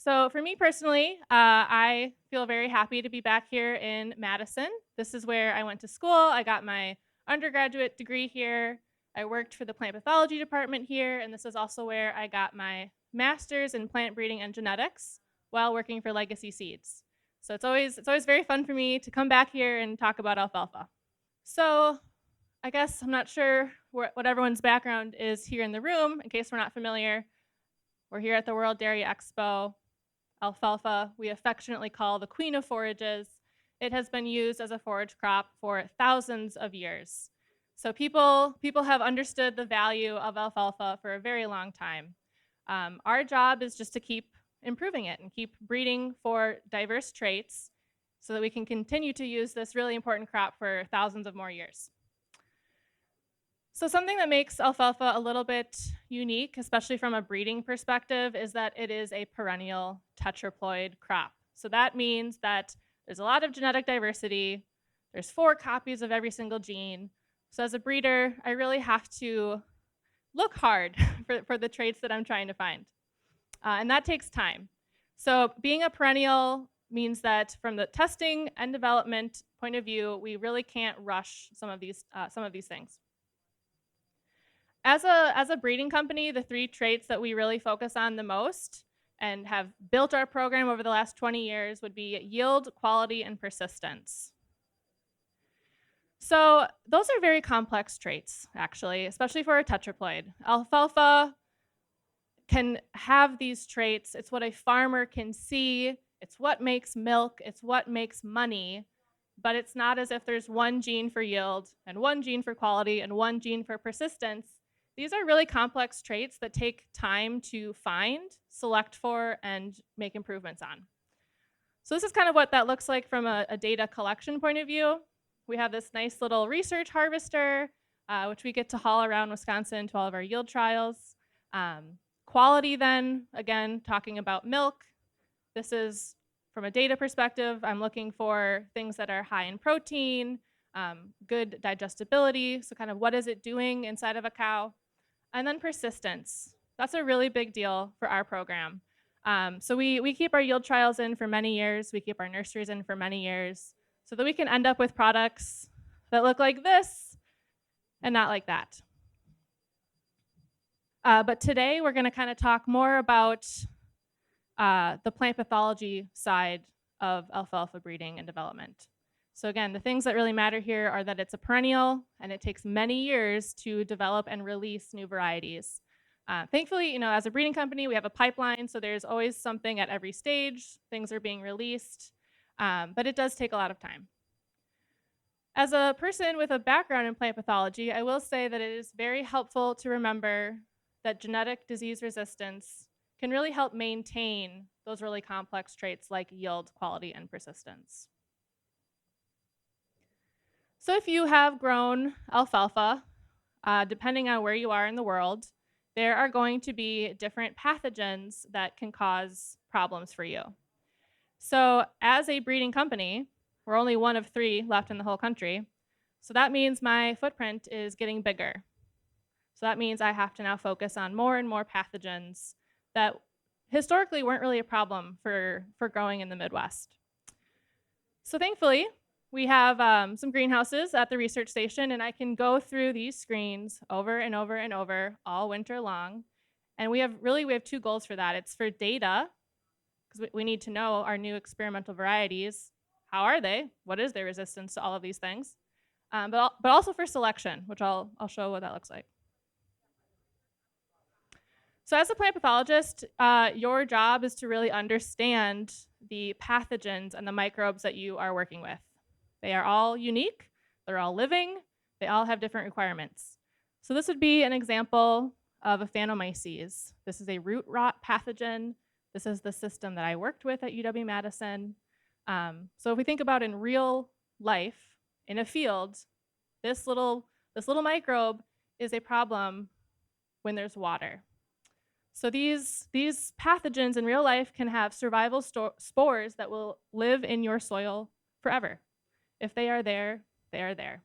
So for me personally, I feel very happy to be back here in Madison. This is where I went to school. I got my undergraduate degree here. I worked for the plant pathology department here, and this is also where I got my master's in plant breeding and genetics while working for Legacy Seeds. So it's always very fun for me to come back here and talk about alfalfa. So I guess I'm not sure what everyone's background is here in the room. In case we're not familiar, we're here at the World Dairy Expo. Alfalfa, we affectionately call the queen of forages. It has been used as a forage crop for thousands of years. So people have understood the value of alfalfa for a very long time. Our job is just to keep improving it and keep breeding for diverse traits so that we can continue to use this really important crop for thousands of more years. So something that makes alfalfa a little bit unique, especially from a breeding perspective, is that it is a perennial tetraploid crop. So that means that there's a lot of genetic diversity. There's 4 copies of every single gene. So as a breeder, I really have to look hard for the traits that I'm trying to find. And that takes time. So being a perennial means that from the testing and development point of view, we really can't rush some of these things. As a breeding company, the 3 traits that we really focus on the most and have built our program over the last 20 years would be yield, quality, and persistence. So those are very complex traits, actually, especially for a tetraploid. Alfalfa can have these traits. It's what a farmer can see. It's what makes milk. It's what makes money. But it's not as if there's one gene for yield and one gene for quality and one gene for persistence. These are really complex traits that take time to find, select for, and make improvements on. So this is kind of what that looks like from a data collection point of view. We have this nice little research harvester, which we get to haul around Wisconsin to all of our yield trials. Quality then, again, talking about milk. This is from a data perspective, I'm looking for things that are high in protein, good digestibility, so kind of what is it doing inside of a cow. And then persistence. That's a really big deal for our program. So we keep our yield trials in for many years. We keep our nurseries in for many years so that we can end up with products that look like this and not like that. But today we're going to kind of talk more about the plant pathology side of alfalfa breeding and development. So again, the things that really matter here are that it's a perennial and it takes many years to develop and release new varieties. Thankfully, as a breeding company, we have a pipeline, so there's always something at every stage. Things are being released, but it does take a lot of time. As a person with a background in plant pathology, I will say that it is very helpful to remember that genetic disease resistance can really help maintain those really complex traits like yield, quality, and persistence. So if you have grown alfalfa, depending on where you are in the world, there are going to be different pathogens that can cause problems for you. So as a breeding company, we're only one of 3 left in the whole country. So that means my footprint is getting bigger. So that means I have to now focus on more and more pathogens that historically weren't really a problem for growing in the Midwest. So thankfully, we have some greenhouses at the research station, and I can go through these screens over and over and over all winter long. And we have 2 goals for that. It's for data, because we need to know our new experimental varieties. How are they? What is their resistance to all of these things? But also for selection, which I'll show what that looks like. So as a plant pathologist, your job is to really understand the pathogens and the microbes that you are working with. They are all unique, they're all living, they all have different requirements. So this would be an example of a Phanomyces. This is a root rot pathogen. This is the system that I worked with at UW-Madison. So if we think about in real life, in a field, this little microbe is a problem when there's water. So these pathogens in real life can have survival spores that will live in your soil forever. If they are there, they are there.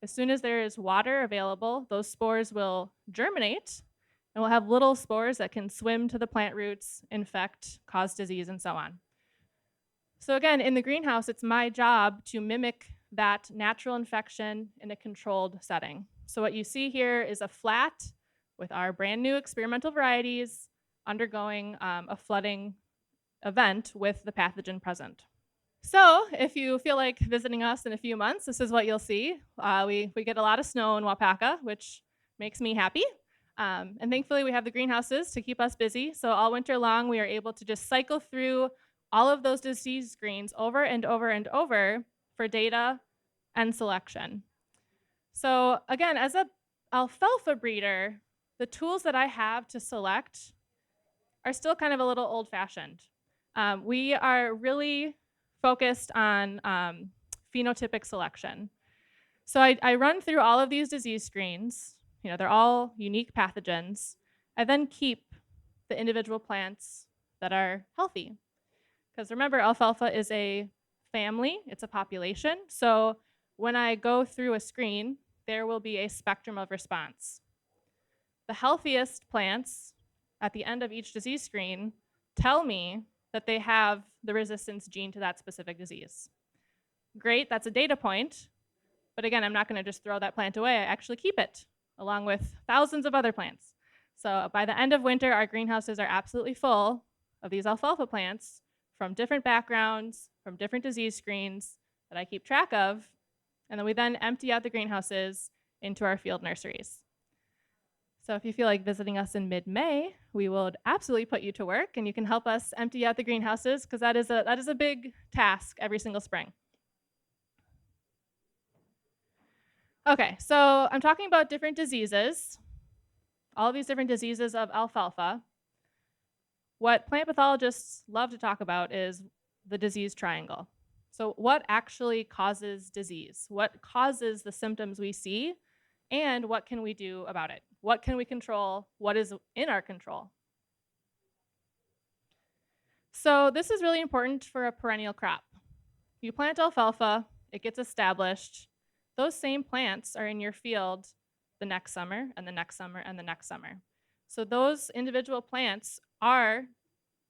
As soon as there is water available, those spores will germinate, And we'll have little spores that can swim to the plant roots, infect, cause disease, and so on. So again, in the greenhouse, it's my job to mimic that natural infection in a controlled setting. So what you see here is a flat with our brand new experimental varieties undergoing a flooding event with the pathogen present. So if you feel like visiting us in a few months, this is what you'll see. We get a lot of snow in Wapaka, which makes me happy. And thankfully, we have the greenhouses to keep us busy. So all winter long, we are able to just cycle through all of those disease screens over and over and over for data and selection. So again, as a alfalfa breeder, the tools that I have to select are still kind of a little old-fashioned. We are really focused on phenotypic selection. So I run through all of these disease screens. You know, they're all unique pathogens. I then keep the individual plants that are healthy. Because remember, alfalfa is a family, it's a population. So when I go through a screen, there will be a spectrum of response. The healthiest plants at the end of each disease screen tell me that they have the resistance gene to that specific disease. Great, that's a data point. But again, I'm not going to just throw that plant away. I actually keep it along with thousands of other plants. So by the end of winter, our greenhouses are absolutely full of these alfalfa plants from different backgrounds, from different disease screens that I keep track of. And then we then empty out the greenhouses into our field nurseries. So if you feel like visiting us in mid-May, we will absolutely put you to work, and you can help us empty out the greenhouses, because that is a big task every single spring. Okay, so I'm talking about different diseases, all of these different diseases of alfalfa. What plant pathologists love to talk about is the disease triangle. So what actually causes disease? What causes the symptoms we see? And what can we do about it? What can we control? What is in our control? So this is really important for a perennial crop. You plant alfalfa, it gets established. Those same plants are in your field the next summer and the next summer and the next summer. So those individual plants are,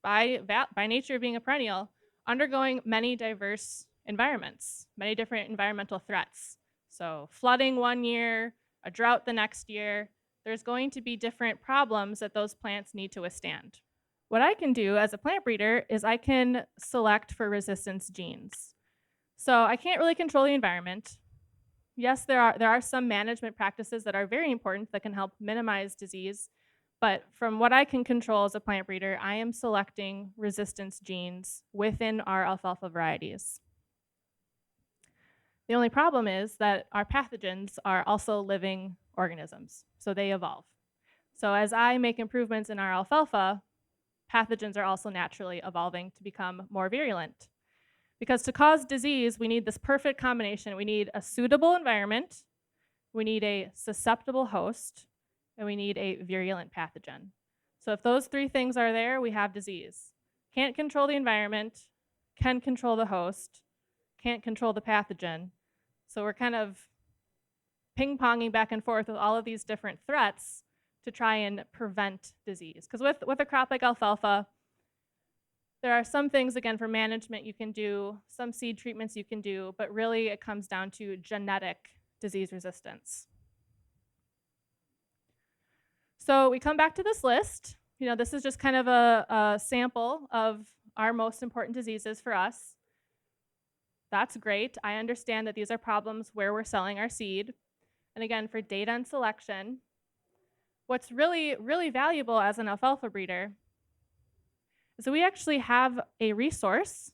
by nature of being a perennial, undergoing many diverse environments, many different environmental threats. So flooding one year, a drought the next year, there's going to be different problems that those plants need to withstand. What I can do as a plant breeder is I can select for resistance genes. So I can't really control the environment. Yes, there are some management practices that are very important that can help minimize disease, but from what I can control as a plant breeder, I am selecting resistance genes within our alfalfa varieties. The only problem is that our pathogens are also living organisms, so they evolve. So as I make improvements in our alfalfa, pathogens are also naturally evolving to become more virulent. Because to cause disease, we need this perfect combination. We need a suitable environment, we need a susceptible host, and we need a virulent pathogen. So if those three things are there, we have disease. Can't control the environment, can control the host, can't control the pathogen. So we're kind of ping-ponging back and forth with all of these different threats to try and prevent disease. Because with a crop like alfalfa, there are some things, again, for management you can do, some seed treatments you can do, but really it comes down to genetic disease resistance. So we come back to this list. You know, this is just kind of a sample of our most important diseases for us. That's great. I understand that these are problems where we're selling our seed. And again, for data and selection, what's really, really valuable as an alfalfa breeder is that we actually have a resource.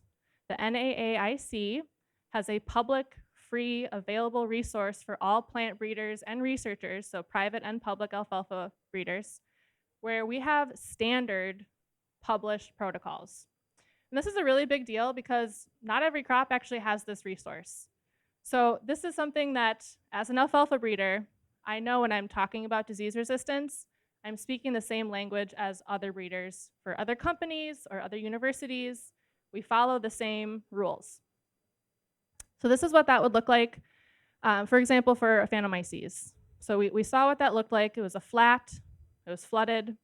The NAAIC has a public, free, available resource for all plant breeders and researchers, so private and public alfalfa breeders, where we have standard published protocols. And this is a really big deal because not every crop actually has this resource. So this is something that, as an alfalfa breeder, I know when I'm talking about disease resistance, I'm speaking the same language as other breeders for other companies or other universities. We follow the same rules. So this is what that would look like, for example, for Phanomyces. So we saw what that looked like. It was a flat it was flooded.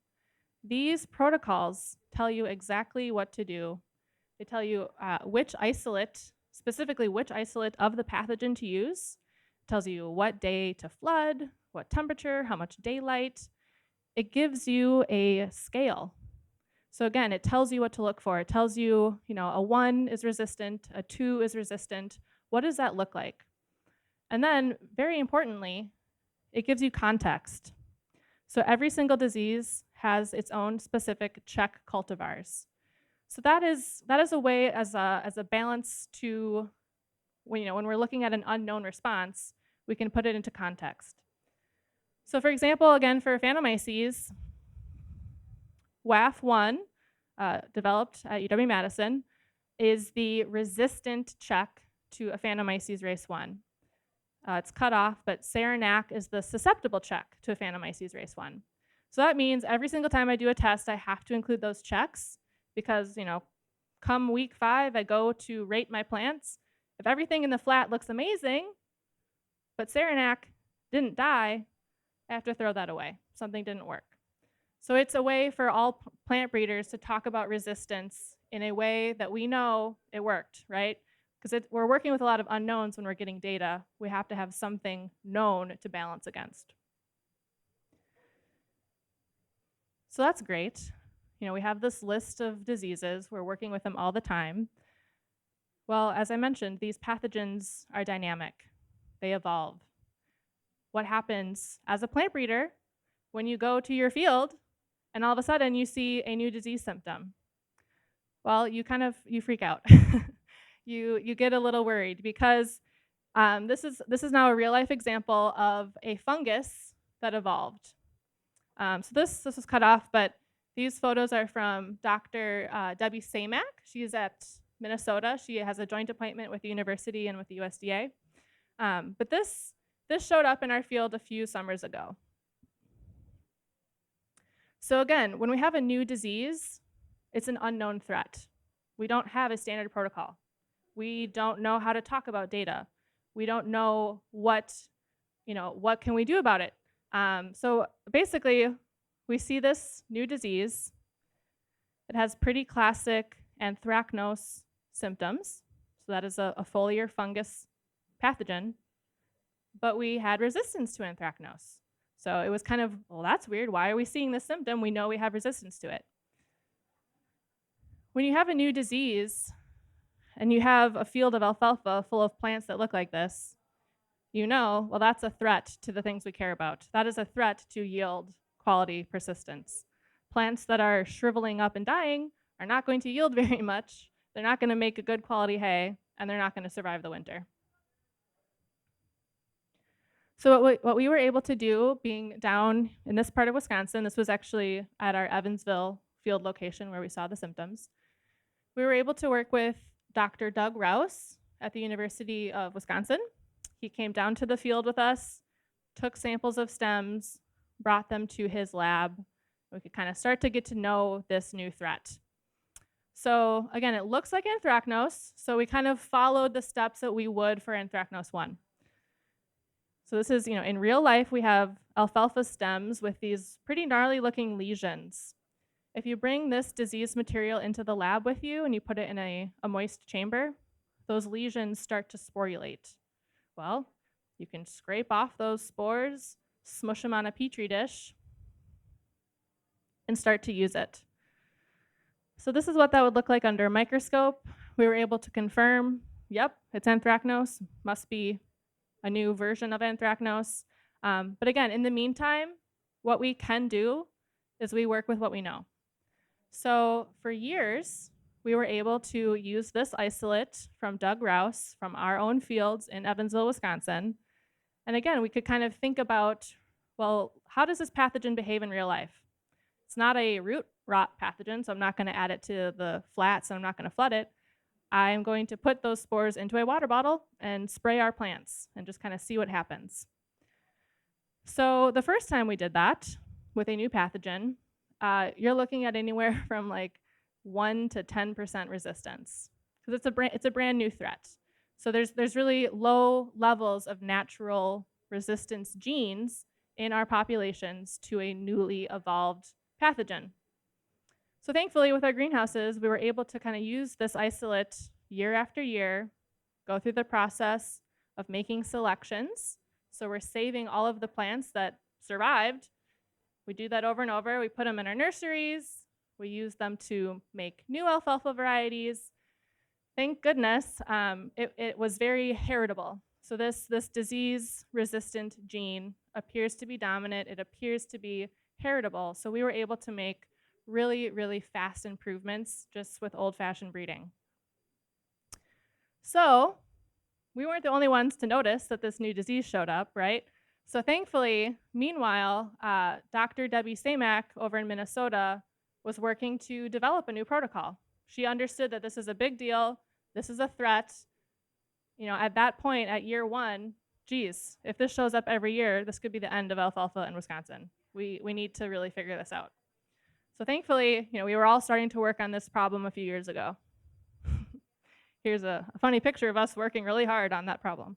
These protocols tell you exactly what to do. They tell you which isolate, specifically which isolate of the pathogen to use. It tells you what day to flood, what temperature, how much daylight. It gives you a scale. So again, it tells you what to look for. It tells you, a 1 is resistant, a 2 is resistant. What does that look like? And then, very importantly, it gives you context. So every single disease has its own specific check cultivars. So that is a way as a balance to when we're looking at an unknown response, we can put it into context. So for example, again for Phantomyces, WAF1, developed at UW-Madison, is the resistant check to Aphanomyces race 1. It's cut off, but Saranac is the susceptible check to Aphanomyces race 1. So that means every single time I do a test, I have to include those checks because, come week 5, I go to rate my plants. If everything in the flat looks amazing, but Saranac didn't die, I have to throw that away. Something didn't work. So it's a way for all plant breeders to talk about resistance in a way that we know it worked, right? Because we're working with a lot of unknowns when we're getting data. We have to have something known to balance against. So that's great. We have this list of diseases. We're working with them all the time. Well, as I mentioned, these pathogens are dynamic. They evolve. What happens as a plant breeder when you go to your field and all of a sudden you see a new disease symptom? Well, you freak out. You get a little worried because this is now a real life example of a fungus that evolved. So this was cut off, but these photos are from Dr. Debbie Samak. She's at Minnesota. She has a joint appointment with the university and with the USDA. But this showed up in our field a few summers ago. So again, when we have a new disease, it's an unknown threat. We don't have a standard protocol. We don't know how to talk about data. We don't know what can we do about it. So basically, we see this new disease. It has pretty classic anthracnose symptoms. So that is a foliar fungus pathogen. But we had resistance to anthracnose. So it was kind of, well, that's weird. Why are we seeing this symptom? We know we have resistance to it. When you have a new disease and you have a field of alfalfa full of plants that look like this, well, that's a threat to the things we care about. That is a threat to yield, quality, persistence. Plants that are shriveling up and dying are not going to yield very much. They're not going to make a good quality hay, and they're not going to survive the winter. So what we were able to do, being down in this part of Wisconsin, this was actually at our Evansville field location where we saw the symptoms, we were able to work with Dr. Doug Rouse at the University of Wisconsin. He came down to the field with us, took samples of stems, brought them to his lab. We could kind of start to get to know this new threat. So again, it looks like anthracnose, so we kind of followed the steps that we would for anthracnose 1. So this is, in real life, we have alfalfa stems with these pretty gnarly looking lesions. If you bring this disease material into the lab with you and you put it in a moist chamber, those lesions start to sporulate. Well, you can scrape off those spores, smush them on a petri dish, and start to use it. So this is what that would look like under a microscope. We were able to confirm, yep, it's anthracnose, must be a new version of anthracnose. But again, in the meantime, what we can do is we work with what we know. So for years, we were able to use this isolate from Doug Rouse from our own fields in Evansville, Wisconsin. And again, we could kind of think about, well, how does this pathogen behave in real life? It's not a root rot pathogen, so I'm not going to add it to the flats and I'm not going to flood it. I'm going to put those spores into a water bottle and spray our plants and just kind of see what happens. So the first time we did that with a new pathogen, you're looking at anywhere from like 1 to 10% resistance because it's a brand new threat. So there's really low levels of natural resistance genes in our populations to a newly evolved pathogen. So thankfully, with our greenhouses, we were able to kind of use this isolate year after year, go through the process of making selections. So we're saving all of the plants that survived. We do that over and over. We put them in our nurseries. We use them to make new alfalfa varieties. Thank goodness, it was very heritable. So this disease-resistant gene appears to be dominant. It appears to be heritable. So we were able to make really, really fast improvements just with old-fashioned breeding. So we weren't the only ones to notice that this new disease showed up, right? So thankfully, meanwhile, Dr. Debbie Samak over in Minnesota was working to develop a new protocol. She understood that this is a big deal. This is a threat. You know, at that point, at year one, geez, if this shows up every year, this could be the end of alfalfa in Wisconsin. We need to really figure this out. So thankfully, you know, we were all starting to work on this problem a few years ago. Here's a funny picture of us working really hard on that problem.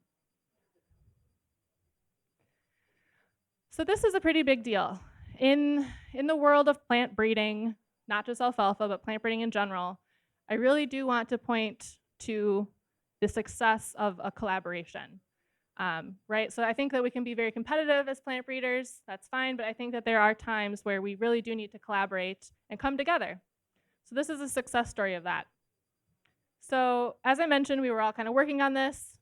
So this is a pretty big deal. In the world of plant breeding, not just alfalfa, but plant breeding in general, I really do want to point to the success of a collaboration, right? So I think that we can be very competitive as plant breeders, that's fine, but I think that there are times where we really do need to collaborate and come together. So this is a success story of that. So as I mentioned, we were all kind of working on this.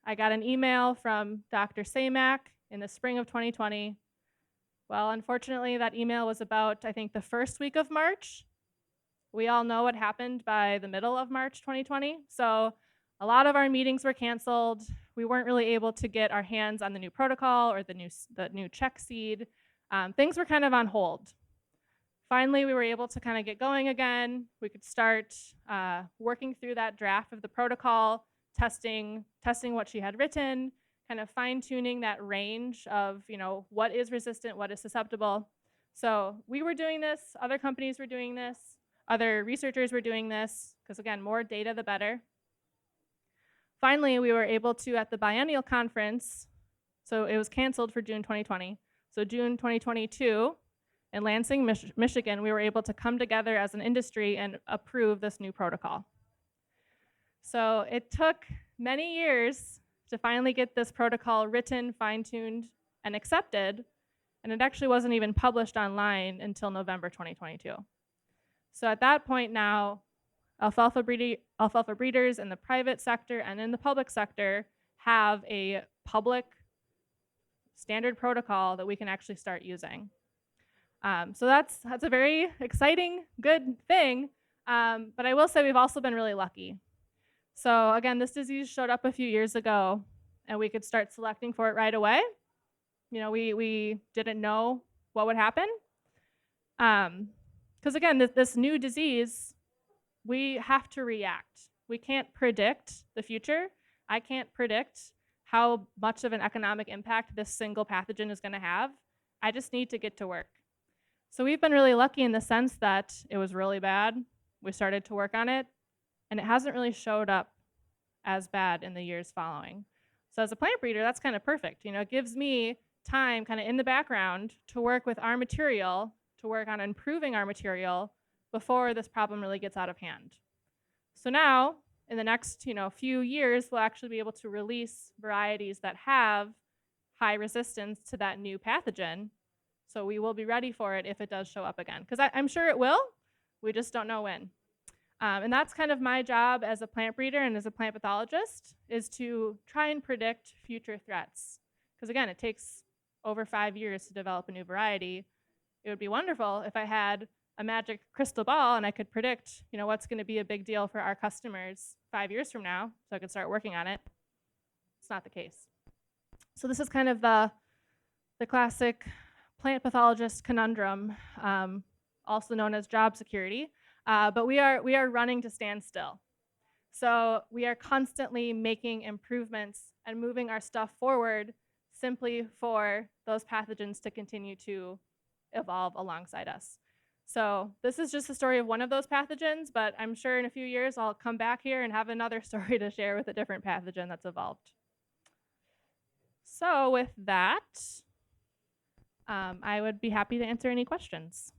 I got an email from Dr. Samak in the spring of 2020. Well, unfortunately, that email was about, I think, the first week of March. We all know what happened by the middle of March 2020. So a lot of our meetings were canceled. We weren't really able to get our hands on the new protocol or the new check seed. Things were kind of on hold. Finally, we were able to kind of get going again. We could start working through that draft of the protocol, testing what she had written, kind of fine-tuning that range of, you know, what is resistant, what is susceptible. So we were doing this, other companies were doing this, other researchers were doing this, because again, more data, the better. Finally, we were able to, at the biennial conference, so it was canceled for June 2020, so June 2022, in Lansing, Michigan, we were able to come together as an industry and approve this new protocol. So it took many years to finally get this protocol written, fine-tuned, and accepted, and it actually wasn't even published online until November 2022. So at that point now, alfalfa breeders in the private sector and in the public sector have a public standard protocol that we can actually start using. So that's a very exciting, good thing, but I will say we've also been really lucky. So again, this disease showed up a few years ago, and we could start selecting for it right away. You know, we didn't know what would happen. Because again, this new disease, we have to react. We can't predict the future. I can't predict how much of an economic impact this single pathogen is going to have. I just need to get to work. So we've been really lucky in the sense that it was really bad. We started to work on it, and it hasn't really showed up as bad in the years following. So as a plant breeder, that's kind of perfect. You know, it gives me time kind of in the background to work with our material, to work on improving our material before this problem really gets out of hand. So now, in the next few years, we'll actually be able to release varieties that have high resistance to that new pathogen. So we will be ready for it if it does show up again. Because I'm sure it will, we just don't know when. And that's kind of my job as a plant breeder and as a plant pathologist, is to try and predict future threats. Because again, it takes over 5 years to develop a new variety. It would be wonderful if I had a magic crystal ball and I could predict what's going to be a big deal for our customers 5 years from now, so I could start working on it. It's not the case. So this is kind of the classic plant pathologist conundrum, also known as job security. But we are running to stand still. So we are constantly making improvements and moving our stuff forward simply for those pathogens to continue to evolve alongside us. So this is just the story of one of those pathogens, but I'm sure in a few years I'll come back here and have another story to share with a different pathogen that's evolved. So with that, I would be happy to answer any questions.